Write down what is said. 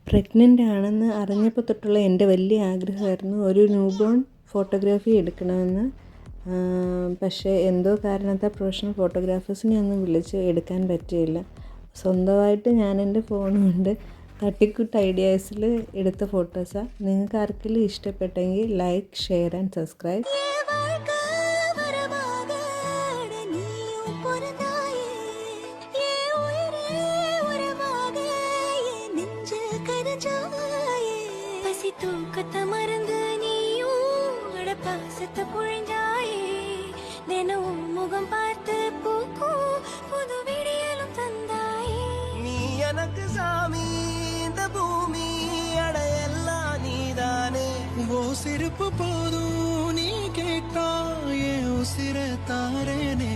Pregnant ആണെന്ന് അറിഞ്ഞപ്പോൾ തൊട്ടുള്ള എൻ്റെ വലിയ ആഗ്രഹമായിരുന്നു ഒരു ന്യൂബോൺ ഫോട്ടോഗ്രാഫി എടുക്കണമെന്ന്. പക്ഷേ എന്തോ കാരണത്താൽ പ്രൊഫഷണൽ ഫോട്ടോഗ്രാഫേഴ്സിനെ ഒന്നും വിളിച്ച് എടുക്കാൻ പറ്റിയില്ല. സ്വന്തമായിട്ട് ഞാൻ എൻ്റെ ഫോൺ കൊണ്ട് തട്ടിക്കൂട്ട് ഐഡിയാസിൽ എടുത്ത ഫോട്ടോസാണ്. നിങ്ങൾക്ക് ആർക്കെങ്കിലും ഇഷ്ടപ്പെട്ടെങ്കിൽ ലൈക്ക്, ഷെയർ ആൻഡ് സബ്സ്ക്രൈബ്. தூக்கத்தை மறந்து நீயும் பாசத்தை புழிஞ்சாயே, தினமும் முகம் பார்த்து பூக்கும் புது விடியலும் தந்தாயே. நீ எனக்கு சாமி, இந்த பூமி அடையெல்லாம் நீதானே. ஓ சிரிப்பு போதும் நீ கேட்டா என் உசிர தாரேனே.